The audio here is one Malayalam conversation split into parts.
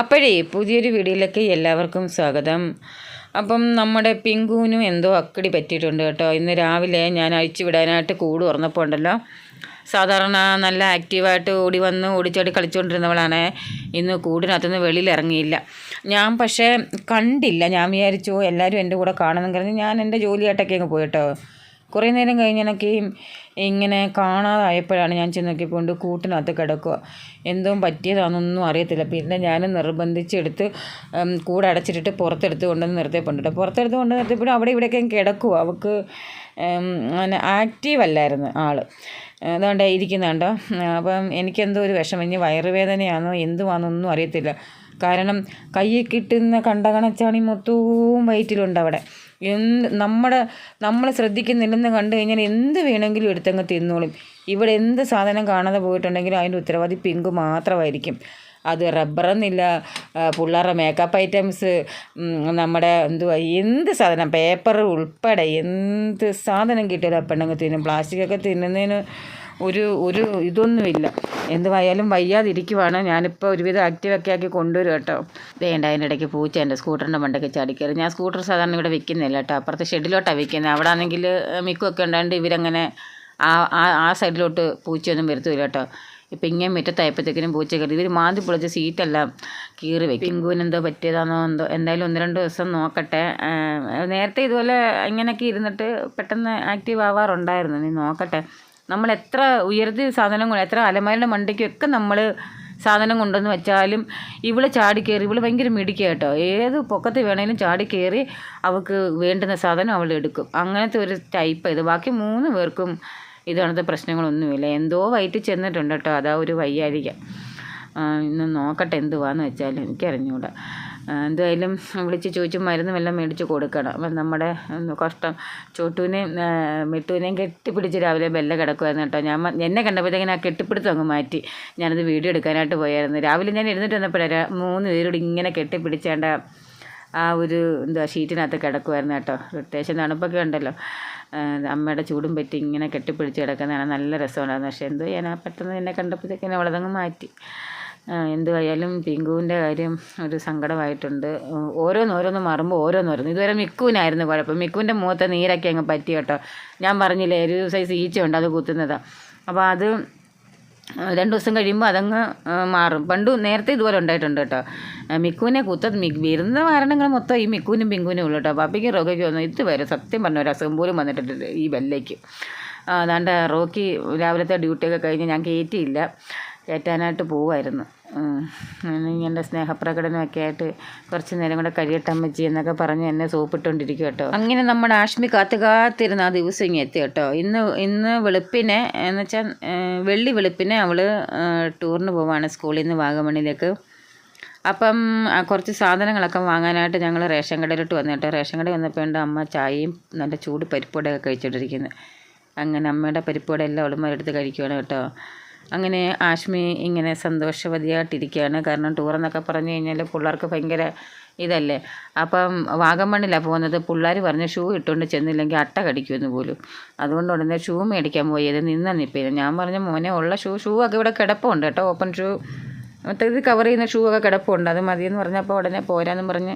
അപ്പോഴേ പുതിയൊരു വീഡിയോയിലേക്ക് എല്ലാവർക്കും സ്വാഗതം. അപ്പം നമ്മുടെ പിങ്കുവിനും എന്തോ അക്കടി പറ്റിയിട്ടുണ്ട് കേട്ടോ. ഇന്ന് രാവിലെ ഞാൻ അഴിച്ചു വിടാനായിട്ട് കൂട് തുറന്നപ്പോൾ ഉണ്ടല്ലോ, സാധാരണ നല്ല ആക്റ്റീവായിട്ട് ഓടി വന്ന് ഓടിച്ചാടി കളിച്ചുകൊണ്ടിരുന്നവളാണ്. ഇന്ന് കൂടിനകത്തുനിന്ന് വെളിയിൽ ഇറങ്ങിയില്ല. ഞാൻ പക്ഷേ കണ്ടില്ല. ഞാൻ വിചാരിച്ചു എല്ലാവരും എൻ്റെ കൂടെ കാണുമെന്ന് പറഞ്ഞ് ഞാൻ എൻ്റെ ജോലിയായിട്ടൊക്കെ അങ്ങ് പോയിട്ടോ. കുറേ നേരം കഴിഞ്ഞെനിക്ക് ഇങ്ങനെ കാണാതായപ്പോഴാണ് ഞാൻ ചെന്ന് നോക്കിയപ്പോൾ കൂട്ടിനകത്ത് കിടക്കുക. എന്തോ പറ്റിയതാണെന്നൊന്നും അറിയത്തില്ല. പിന്നെ ഞാൻ നിർബന്ധിച്ചെടുത്ത് കൂടെ അടച്ചിട്ടിട്ട് പുറത്തെടുത്ത് കൊണ്ടുവന്ന് നിർത്തിയപ്പോണ്ട്. പുറത്തെടുത്ത് കൊണ്ട് നിർത്തിയപ്പോഴും അവിടെ ഇവിടെയൊക്കെ കിടക്കുക. അവൾക്ക് അങ്ങനെ ആക്റ്റീവ് അല്ലായിരുന്നു ആൾ. അതുകൊണ്ട് ഇരിക്കുന്നുണ്ടോ. അപ്പം എനിക്കെന്തോ ഒരു വിഷമം. ഇനി വയറുവേദനയാണോ എന്തുവാണെന്നൊന്നും അറിയത്തില്ല. കാരണം കയ്യിൽ കിട്ടുന്ന കണ്ടകണച്ചാണി മൊത്തവും വയറ്റിലുണ്ട് അവിടെ. നമ്മൾ ശ്രദ്ധിക്കുന്നില്ലെന്ന് കണ്ടു കഴിഞ്ഞാൽ എന്ത് വേണമെങ്കിലും എടുത്തങ്ങ് തിന്നോളും. ഇവിടെ എന്ത് സാധനം കാണാതെ പോയിട്ടുണ്ടെങ്കിലും അതിൻ്റെ ഉത്തരവാദി പിങ്കു മാത്രമായിരിക്കും. അത് റബ്ബറെന്നില്ല, പിള്ളേരുടെ മേക്കപ്പ് ഐറ്റംസ്, നമ്മുടെ എന്ത് സാധനം, പേപ്പർ ഉൾപ്പെടെ എന്ത് സാധനം കിട്ടിയാലും പെണ്ണുങ്ങൾ തിന്നും. പ്ലാസ്റ്റിക്കൊക്കെ തിന്നുന്നതിന് ഒരു ഇതൊന്നുമില്ല. എന്തുവായാലും വയ്യാതിരിക്കുവാണ്. ഞാനിപ്പോൾ ഒരുവിധം ആക്റ്റീവൊക്കെ ആക്കി കൊണ്ടുവരും കേട്ടോ. വേണ്ട, അതിൻ്റെ ഇടയ്ക്ക് പൂച്ച എൻ്റെ സ്കൂട്ടറിൻ്റെ മണ്ടയ്ക്ക് ചാടിക്കയറി. ഞാൻ സ്കൂട്ടർ സാധാരണ ഇവിടെ വിൽക്കുന്നില്ല കേട്ടോ, അപ്പുറത്തെ ഷെഡിലോട്ടാണ് വിൽക്കുന്നത്. അവിടെ ആണെങ്കിൽ മിക്കൊക്കെ ഉണ്ടായിട്ട് ഇവരങ്ങനെ ആ സൈഡിലോട്ട് പൂച്ചയൊന്നും വരുത്തില്ല കേട്ടോ. ഇപ്പം ഇങ്ങനെ മുറ്റത്തായപ്പോഴത്തേക്കിനും പൂച്ച കയറി. ഇവർ മാന്തി പൊളിച്ച് സീറ്റെല്ലാം കീറി വയ്ക്കും. പിങ്കുവിന് എന്തോ പറ്റിയതാണോ എന്തോ. എന്തായാലും 1-2 ദിവസം നോക്കട്ടെ. നേരത്തെ ഇതുപോലെ ഇങ്ങനെയൊക്കെ ഇരുന്നിട്ട് പെട്ടെന്ന് ആക്റ്റീവ് ആവാറുണ്ടായിരുന്നു. നീ നോക്കട്ടെ. നമ്മൾ എത്ര ഉയർത്തി സാധനം എത്ര അലമാരയുടെ മണ്ടയ്ക്കൊക്കെ നമ്മൾ സാധനം കൊണ്ടുവന്ന് വെച്ചാലും ഇവള് ചാടിക്കയറി. ഇവള് ഭയങ്കര മിടിക്കുക കേട്ടോ. ഏത് പൊക്കത്ത് വേണമെങ്കിലും ചാടിക്കയറി അവൾക്ക് വേണ്ടുന്ന സാധനം അവൾ എടുക്കും. അങ്ങനത്തെ ഒരു ടൈപ്പ് ഇത്. ബാക്കി 3 പേർക്കും ഇതണത്തെ പ്രശ്നങ്ങളൊന്നുമില്ല. എന്തോ വയറ്റിൽ ചെന്നിട്ടുണ്ട് കേട്ടോ. അതാ ഒരു വയ്യാഴിക. ഇന്ന് നോക്കട്ടെ എന്തുവാന്ന് വെച്ചാൽ എനിക്കറിഞ്ഞൂടാ. എന്തായാലും വിളിച്ച് ചോദിച്ച് മരുന്ന് വല്ലതും മേടിച്ച് കൊടുക്കണം. അപ്പം നമ്മുടെ കഷ്ടം ചോട്ടുവിനെയും മിട്ടുവിനെയും കെട്ടിപ്പിടിച്ച് രാവിലെ ബെല്ല കിടക്കുമായിരുന്നു കേട്ടോ. എന്നെ കണ്ടപ്പോഴത്തേക്കും ആ കെട്ടിപ്പിടുത്തം അങ്ങ് മാറ്റി. ഞാനത് വീഡിയോ എടുക്കാനായിട്ട് പോയായിരുന്നു. രാവിലെ ഞാൻ എഴുന്നേറ്റ് വന്നപ്പോഴാണ് 3 പേരോട് ഇങ്ങനെ കെട്ടിപ്പിടിച്ചേണ്ട ആ ഒരു ഷീറ്റിനകത്ത് കിടക്കുമായിരുന്നു കേട്ടോ. അത്യാവശ്യം തണുപ്പൊക്കെ ഉണ്ടല്ലോ. അമ്മയുടെ ചൂടും പറ്റി ഇങ്ങനെ കെട്ടിപ്പിടിച്ച് കിടക്കുന്നതാണ്. നല്ല രസമുണ്ടായിരുന്നു. പക്ഷേ എന്തോ ഞാൻ പെട്ടെന്ന് എന്നെ കണ്ടപ്പോഴത്തേക്കിനെ അവളതങ്ങ് മാറ്റി. എന്തുവായാലും പിങ്കുവിൻ്റെ കാര്യം ഒരു സങ്കടമായിട്ടുണ്ട്. ഓരോന്നോരോന്ന് മാറുമ്പോൾ ഓരോന്നോരോന്ന്. ഇതുവരെ മിക്കുവിനായിരുന്നു കുഴപ്പം. മിക്കുവിൻ്റെ മുഖത്തെ നീരൊക്കെ അങ്ങ് പറ്റി കേട്ടോ. ഞാൻ പറഞ്ഞില്ലേ ഒരു സൈസ് ഈച്ചയുണ്ട്, അത് കുത്തുന്നതാണ്. അപ്പോൾ അത് 2 ദിവസം കഴിയുമ്പോൾ അതങ്ങ് മാറും. നേരത്തെ ഇതുപോലെ ഉണ്ടായിട്ടുണ്ട് കേട്ടോ. മിക്കുവിനെ വരുന്ന മരണങ്ങൾ മൊത്തം ഈ മിക്കുവിനും പിങ്കുവിനും ഉള്ളു കേട്ടോ. പാപ്പിക്ക് റോക്കിക്ക് വന്നു ഇതുവരെ സത്യം പറഞ്ഞ ഒരു അസുഖം പോലും വന്നിട്ടുണ്ട് ഈ ബെല്ലയ്ക്ക്. അതാണ്ട് റോക്കി രാവിലത്തെ ഡ്യൂട്ടിയൊക്കെ കഴിഞ്ഞ് ഞാൻ കയറ്റാനായിട്ട് പോവുമായിരുന്നു. എൻ്റെ സ്നേഹപ്രകടനമൊക്കെ ആയിട്ട് കുറച്ച് നേരം കൂടെ കഴിയട്ടെ അമ്മച്ചി എന്നൊക്കെ പറഞ്ഞ് എന്നെ സോപ്പിട്ടുകൊണ്ടിരിക്കും കേട്ടോ. അങ്ങനെ നമ്മുടെ ആഷ്മി കാത്തിരുന്ന ആ ദിവസം ഇങ്ങനെ എത്തി കേട്ടോ. ഇന്ന് വെളുപ്പിനെ എന്ന് വെച്ചാൽ വെള്ളി വെളുപ്പിനെ അവൾ ടൂറിന് പോവാണ് സ്കൂളിൽ നിന്ന് വാഗമണ്ണിലേക്ക്. അപ്പം കുറച്ച് സാധനങ്ങളൊക്കെ വാങ്ങാനായിട്ട് ഞങ്ങൾ റേഷൻ കടയിലോട്ട് വന്നു കേട്ടോ. റേഷൻ കടയിൽ വന്നപ്പോൾ അമ്മ ചായയും നല്ല ചൂട് പരിപ്പോടെയൊക്കെ കഴിച്ചുകൊണ്ടിരിക്കുന്നത്. അങ്ങനെ അമ്മയുടെ പരിപ്പോടെ എല്ലാം അവളുമാരെടുത്ത് കഴിക്കുകയാണ് കേട്ടോ. അങ്ങനെ ആഷ്മി ഇങ്ങനെ സന്തോഷവതിയായിട്ടിരിക്കുകയാണ്. കാരണം ടൂറെന്നൊക്കെ പറഞ്ഞു കഴിഞ്ഞാൽ പിള്ളേർക്ക് ഭയങ്കര ഇതല്ലേ. അപ്പം വാഗമണ്ണിലാണ് പോകുന്നത്. പിള്ളേർ പറഞ്ഞ് ഷൂ ഇട്ടുകൊണ്ട് ചെന്നില്ലെങ്കിൽ അട്ട കടിക്കുമെന്ന് പോലും. അതുകൊണ്ട് ഉടനെ ഷൂ മേടിക്കാൻ പോയത് നിപ്പില്ല. ഞാൻ പറഞ്ഞ മോനെ ഉള്ള ഷൂ ഒക്കെ ഇവിടെ കിടപ്പുണ്ട് കേട്ടോ. ഓപ്പൺ ഷൂ മൊത്തത്തിൽ കവർ ചെയ്യുന്ന ഷൂ ഒക്കെ കിടപ്പുണ്ട്. അത് മതിയെന്ന് പറഞ്ഞപ്പോൾ ഉടനെ പോരാന്ന് പറഞ്ഞ്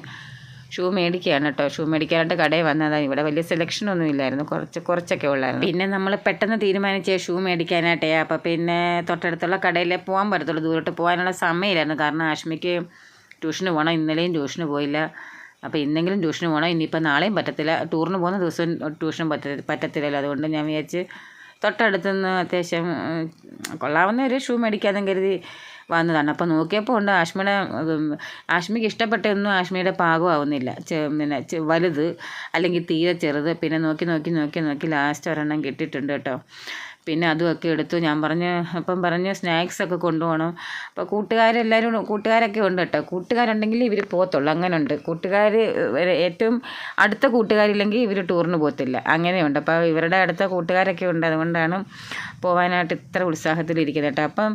ഷൂ മേടിക്കുകയാണ് കേട്ടോ. ഷൂ മേടിക്കാനായിട്ട് കടയിൽ വന്നതാണ്. ഇവിടെ വലിയ സെലക്ഷനൊന്നും ഇല്ലായിരുന്നു, കുറച്ചൊക്കെ ഉള്ളായിരുന്നു. പിന്നെ നമ്മൾ പെട്ടെന്ന് തീരുമാനിച്ച ഷൂ മേടിക്കാനായിട്ടേ. അപ്പോൾ പിന്നെ തൊട്ടടുത്തുള്ള കടയിലേ പോകാൻ പറ്റത്തുള്ളൂ. ദൂരോട്ട് പോകാനുള്ള സമയമില്ലായിരുന്നു. കാരണം ആഷ്മിക്ക് ട്യൂഷന് പോകണം. ഇന്നലെയും ട്യൂഷന് പോയില്ല. അപ്പോൾ ഇന്നെങ്കിലും ട്യൂഷന് പോകണം. ഇനിയിപ്പോൾ നാളെയും പറ്റത്തില്ല. ടൂറിന് പോകുന്ന ദിവസം ട്യൂഷൻ പറ്റത്തില്ലല്ലോ. അതുകൊണ്ട് ഞാൻ വിചാരിച്ച് തൊട്ടടുത്തുനിന്ന് അത്യാവശ്യം കൊള്ളാവുന്ന ഒരു ഷൂ മേടിക്കാതെന്ന് കരുതി വന്നതാണ്. അപ്പോൾ നോക്കിയപ്പോൾ ഉണ്ട് ആഷ്മിക്ക് ഇഷ്ടപ്പെട്ടൊന്നും ആഷ്മിയുടെ പാകമാവുന്നില്ല. പിന്നെ വലുത് അല്ലെങ്കിൽ തീരെ ചെറുത്. പിന്നെ നോക്കി ലാസ്റ്റ് ഒരെണ്ണം കിട്ടിയിട്ടുണ്ട് കേട്ടോ. പിന്നെ അതുമൊക്കെ എടുത്തു. ഞാൻ പറഞ്ഞു സ്നാക്സൊക്കെ കൊണ്ടുപോകണം. അപ്പോൾ കൂട്ടുകാരൊക്കെ ഉണ്ട് കേട്ടോ. കൂട്ടുകാരുണ്ടെങ്കിൽ ഇവർ പോകത്തുള്ളൂ. അങ്ങനെ ഉണ്ട്. കൂട്ടുകാർ ഏറ്റവും അടുത്ത കൂട്ടുകാരില്ലെങ്കിൽ ഇവർ ടൂറിന് പോകത്തില്ല. അങ്ങനെയുണ്ട്. അപ്പോൾ ഇവരുടെ അടുത്ത കൂട്ടുകാരൊക്കെ ഉണ്ട്. അതുകൊണ്ടാണ് പോകാനായിട്ട് ഇത്ര ഉത്സാഹത്തിലിരിക്കുന്നത് കേട്ടോ. അപ്പം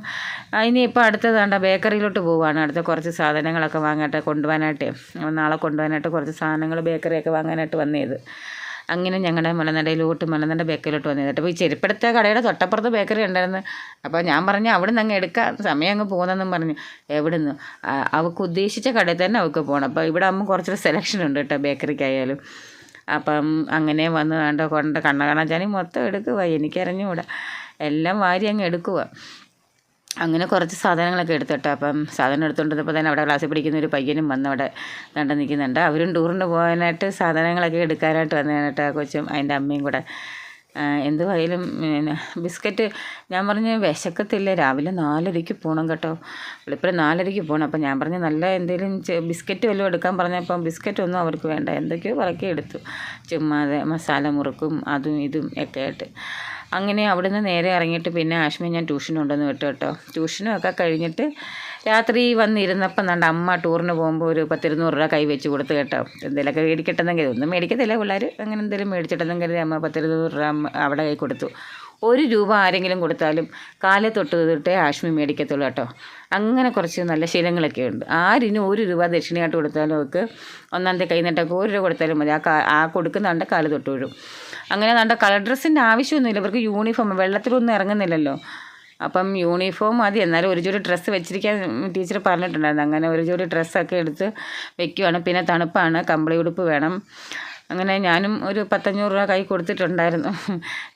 ഇനിയിപ്പോൾ അടുത്തതാണ്ട ബേക്കറിയിലോട്ട് പോവുകയാണ്. അടുത്ത കുറച്ച് സാധനങ്ങളൊക്കെ കൊണ്ടുപോകാനായിട്ട് നാളെ കൊണ്ടുപോകാനായിട്ട് കുറച്ച് സാധനങ്ങൾ ബേക്കറിയൊക്കെ വാങ്ങാനായിട്ട് വന്നത്. അങ്ങനെ ഞങ്ങളുടെ മലനട ബേക്കറിലോട്ട് വന്നത് കേട്ടോ. അപ്പോൾ ഈ ചെരുപ്പെടുത്ത കടയുടെ തൊട്ടപ്പുറത്ത് ബേക്കറി ഉണ്ടായിരുന്നു. അപ്പോൾ ഞാൻ പറഞ്ഞു അവിടെ നിന്ന് അങ്ങ് എടുക്കാം, സമയം അങ്ങ് പോകുന്നതെന്നും പറഞ്ഞു. എവിടെ നിന്ന് അവൾക്ക് ഉദ്ദേശിച്ച കടയിൽ തന്നെ അവൾക്ക് പോകണം. അപ്പോൾ ഇവിടെ ആകുമ്പോൾ കുറച്ചൊരു സെലക്ഷൻ ഉണ്ട് കേട്ടോ ബേക്കറിക്കായാലും. അപ്പം അങ്ങനെ വന്ന് കൊണ്ട് കണ്ണാച്ചാനി മൊത്തം എടുക്കുക, എനിക്കറിഞ്ഞുകൂടാ, എല്ലാം വാരി അങ്ങ് എടുക്കുക. അങ്ങനെ കുറച്ച് സാധനങ്ങളൊക്കെ എടുത്തിട്ട് അപ്പം സാധനം എടുത്തുകൊണ്ടിരുന്നപ്പോൾ തന്നെ അവിടെ ക്ലാസ്സിൽ പഠിക്കുന്ന ഒരു പയ്യനും വന്ന് അവിടെ കണ്ട് നിൽക്കുന്നുണ്ട്. അവരും ടൂറിന് പോകാനായിട്ട് സാധനങ്ങളൊക്കെ എടുക്കാനായിട്ട് വന്നതായിട്ട് ആ കൊച്ചും അതിൻ്റെ അമ്മയും കൂടെ. എന്തുവായാലും പിന്നെ ബിസ്ക്കറ്റ് ഞാൻ പറഞ്ഞ് വിശക്കത്തില്ല, രാവിലെ 4:30 പോകണം കേട്ടോ, വെളുപ്പിന് 4:30 പോകണം. അപ്പം ഞാൻ പറഞ്ഞ് നല്ല എന്തെങ്കിലും ബിസ്ക്കറ്റ് വല്ലതും എടുക്കാൻ പറഞ്ഞപ്പം ബിസ്ക്കറ്റൊന്നും അവർക്ക് വേണ്ട, എന്തൊക്കെയോ പറക്കി എടുത്തു, ചുമ്മാതെ മസാല മുറുക്കും അതും ഇതും ഒക്കെ ആയിട്ട്. അങ്ങനെ അവിടെ നിന്ന് നേരെ ഇറങ്ങിയിട്ട് പിന്നെ ആഷ്മി ഞാൻ ട്യൂഷനുണ്ടെന്ന് വിട്ടു കേട്ടോ. ട്യൂഷനും ഒക്കെ കഴിഞ്ഞിട്ട് രാത്രി വന്നിരുന്നപ്പം അമ്മ ടൂറിന് പോകുമ്പോൾ ഒരു 10-200 രൂപ കൈ വെച്ച് കൊടുത്ത് കേട്ടോ. എന്തെങ്കിലുമൊക്കെ മേടിക്കട്ടെന്നെങ്കിൽ ഒന്നും മേടിക്കത്തില്ല പിള്ളേർ, അങ്ങനെ എന്തെങ്കിലും മേടിച്ചിട്ടെന്നെങ്കിൽ അമ്മ 10-200 രൂപ അവിടെ കൈ കൊടുത്തു. 1 രൂപ ആരെങ്കിലും കൊടുത്താലും കാലെ തൊട്ടേ ആഷ്മി മേടിക്കത്തുള്ളൂ കേട്ടോ. അങ്ങനെ കുറച്ച് നല്ല ശീലങ്ങളൊക്കെ ഉണ്ട്. ആരിനും 1 രൂപ ദക്ഷിണയായിട്ട് കൊടുത്താലും അവർക്ക് ഒന്നാമത്തെ കൈ നീട്ടൊക്കെ 1 രൂപ കൊടുത്താലും മതി, ആ കൊടുക്കുന്നുണ്ട് കാല് തൊട്ട് വീഴും. അങ്ങനെ കളർ ഡ്രസ്സിൻ്റെ ആവശ്യമൊന്നുമില്ല, ഇവർക്ക് യൂണിഫോം വെള്ളത്തിലൊന്നും ഇറങ്ങുന്നില്ലല്ലോ. അപ്പം യൂണിഫോം മതി, എന്നാലും ഒരു ജോഡി ഡ്രസ്സ് വെച്ചിരിക്കാൻ ടീച്ചർ പറഞ്ഞിട്ടുണ്ടായിരുന്നു. അങ്ങനെ ഒരു ജോഡി ഡ്രസ്സൊക്കെ എടുത്ത് വെക്കുവാണ്. പിന്നെ തണുപ്പാണ്, കമ്പിളി ഉടുപ്പ് വേണം. അങ്ങനെ ഞാനും ഒരു 100-500 രൂപ കൈ കൊടുത്തിട്ടുണ്ടായിരുന്നു.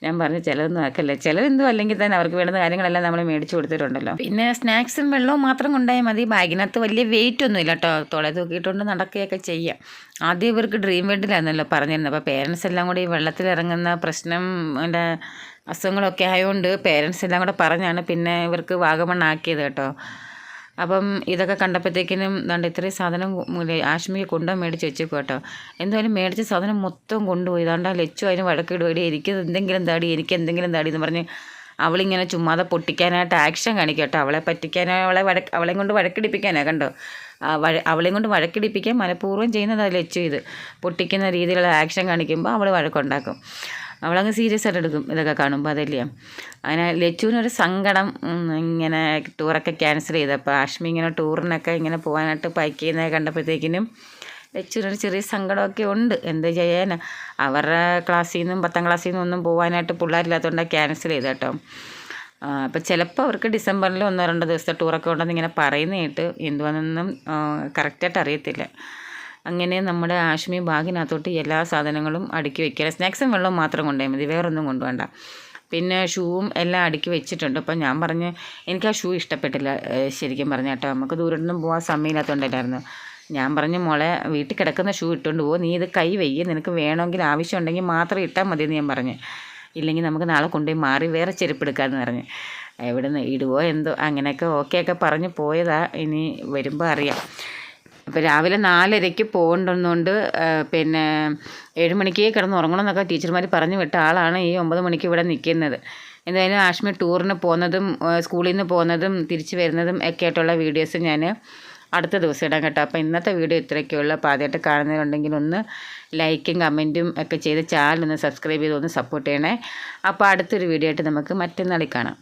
ഞാൻ പറഞ്ഞു ചിലതൊന്നും ആക്കല്ലേ, ചിലതെന്തും അല്ലെങ്കിൽ തന്നെ അവർക്ക് വേണ്ടുന്ന കാര്യങ്ങളെല്ലാം നമ്മൾ മേടിച്ച് കൊടുത്തിട്ടുണ്ടല്ലോ. പിന്നെ സ്നാക്സും വെള്ളവും മാത്രം കൊണ്ടുപോയാൽ മതി, ബാഗിനകത്ത് വലിയ വെയിറ്റ് ഒന്നും ഇല്ല കേട്ടോ, തോളെ തൂക്കിയിട്ടുണ്ട് നടക്കുകയൊക്കെ ചെയ്യാം. ആദ്യം ഇവർക്ക് ഡ്രീം വേൾഡിലായിരുന്നല്ലോ പറഞ്ഞിരുന്നത്. അപ്പോൾ പേരൻസ് എല്ലാം കൂടി ഈ വെള്ളത്തിലിറങ്ങുന്ന പ്രശ്നം എൻ്റെ അസുഖങ്ങളൊക്കെ ആയതുകൊണ്ട് പേരൻസ് എല്ലാം കൂടെ പറഞ്ഞാണ് പിന്നെ ഇവർക്ക് വാഗമണ്ണാക്കിയത് കേട്ടോ. അപ്പം ഇതൊക്കെ കണ്ടപ്പോഴത്തേക്കിനും ഇത്രയും സാധനം ആഷ്മിക്ക് കൊണ്ടുപോയി മേടിച്ച് വെച്ചേക്കും കേട്ടോ. എന്തായാലും മേടിച്ച സാധനം മൊത്തം കൊണ്ടുപോയി. ലച്ചു അതിന് വഴക്കിടുവേടി, എനിക്ക് എന്തെങ്കിലും താടി എന്ന് പറഞ്ഞ് അവളിങ്ങനെ ചുമ്മാതെ പൊട്ടിക്കാനായിട്ട് ആക്ഷൻ കാണിക്കും കേട്ടോ. അവളെ പറ്റിക്കാനോ അവളെയും കൊണ്ട് വഴക്കിടിപ്പിക്കാനോ കണ്ടോ, അവളെയും കൊണ്ട് വഴക്കിടിപ്പിക്കാൻ മനഃപൂർവ്വം ചെയ്യുന്നതാണ് ലച്ചു. ഇത് പൊട്ടിക്കുന്ന രീതിയിലുള്ള ആക്ഷൻ കാണിക്കുമ്പോൾ അവൾ വഴക്കുണ്ടാക്കും. അവളങ്ങ് സീരിയസ് ആയിട്ട് എടുക്കും ഇതൊക്കെ കാണുമ്പോൾ, അതല്ലേ. അങ്ങനെ ലച്ചുവിനൊരു സങ്കടം, ഇങ്ങനെ ടൂറൊക്കെ ക്യാൻസൽ ചെയ്തപ്പോൾ ആഷ്മി ഇങ്ങനെ ടൂറിനൊക്കെ ഇങ്ങനെ പോകാനായിട്ട് പാക്ക് ചെയ്യുന്നത് കണ്ടപ്പോഴത്തേക്കിനും ലച്ചുവിനൊരു ചെറിയ സങ്കടമൊക്കെ ഉണ്ട്. എന്ത് ചെയ്യാൻ, അവരുടെ ക്ലാസ്സിൽ നിന്നും 10ാം ക്ലാസ്സിൽ നിന്നും ഒന്നും പോകാനായിട്ട് പിള്ളേരില്ലാത്തതുകൊണ്ടാണ് ക്യാൻസൽ ചെയ്ത് കേട്ടോ. അപ്പോൾ ചിലപ്പോൾ അവർക്ക് ഡിസംബറിൽ 1-2 ദിവസത്തെ ടൂറൊക്കെ ഉണ്ടെന്ന് ഇങ്ങനെ പറയുന്ന കേട്ട്, എന്തുവാണെന്നും കറക്റ്റായിട്ട് അറിയത്തില്ല. അങ്ങനെ നമ്മുടെ ആഷ്മി ബാഗിനകത്തോട്ട് എല്ലാ സാധനങ്ങളും അടുക്കി വയ്ക്കുക. സ്നാക്സും വെള്ളവും മാത്രം കൊണ്ടുപോയാൽ മതി, വേറൊന്നും കൊണ്ടുപോകണ്ട. പിന്നെ ഷൂവും എല്ലാം അടുക്കി വെച്ചിട്ടുണ്ട്. അപ്പം ഞാൻ പറഞ്ഞ് എനിക്ക് ആ ഷൂ ഇഷ്ടപ്പെട്ടില്ല ശരിക്കും പറഞ്ഞ കേട്ടോ. നമുക്ക് ദൂരത്തൊന്നും പോകാൻ സമയമില്ലാത്തതുകൊണ്ടല്ലായിരുന്നു. ഞാൻ പറഞ്ഞു മോളെ വീട്ടിൽ കിടക്കുന്ന ഷൂ ഇട്ടുകൊണ്ട് പോകും, നീ ഇത് കൈ വയ്യ, നിനക്ക് വേണമെങ്കിൽ ആവശ്യമുണ്ടെങ്കിൽ മാത്രം ഇട്ടാൽ മതിയെന്ന് ഞാൻ പറഞ്ഞു. ഇല്ലെങ്കിൽ നമുക്ക് നാളെ കൊണ്ടുപോയി മാറി വേറെ ചെരുപ്പ് എടുക്കാമെന്ന് പറഞ്ഞ്. എവിടുന്ന് ഇടുവോ എന്തോ അങ്ങനെയൊക്കെ ഓക്കെയൊക്കെ പറഞ്ഞ് പോയതാ, ഇനി വരുമ്പോൾ അറിയാം. അപ്പോൾ രാവിലെ 4:30 പോകേണ്ടുന്നതുകൊണ്ട് പിന്നെ 7 മണിക്ക് കിടന്ന് ഉറങ്ങണം എന്നൊക്കെ ടീച്ചർമാർ പറഞ്ഞു വിട്ട ആളാണ് ഈ 9 മണിക്ക് ഇവിടെ നിൽക്കുന്നത്. എന്തായാലും ആഷ്മി ടൂറിന് പോകുന്നതും സ്കൂളിൽ നിന്ന് പോകുന്നതും തിരിച്ച് വരുന്നതും ഒക്കെ ആയിട്ടുള്ള വീഡിയോസ് ഞാൻ അടുത്ത ദിവസം ഇടാം കേട്ടോ. അപ്പോൾ ഇന്നത്തെ വീഡിയോ ഇത്രയൊക്കെയുള്ള. അപ്പോൾ ആദ്യമായിട്ട് കാണുന്നവരുണ്ടെങ്കിൽ ഒന്ന് ലൈക്കും കമൻറ്റും ഒക്കെ ചെയ്ത് ചാനൽ ഒന്ന് സബ്സ്ക്രൈബ് ചെയ്ത് ഒന്ന് സപ്പോർട്ട് ചെയ്യണേ. അപ്പോൾ അടുത്തൊരു വീഡിയോ ആയിട്ട് നമുക്ക് മറ്റന്നാളിൽ കാണാം.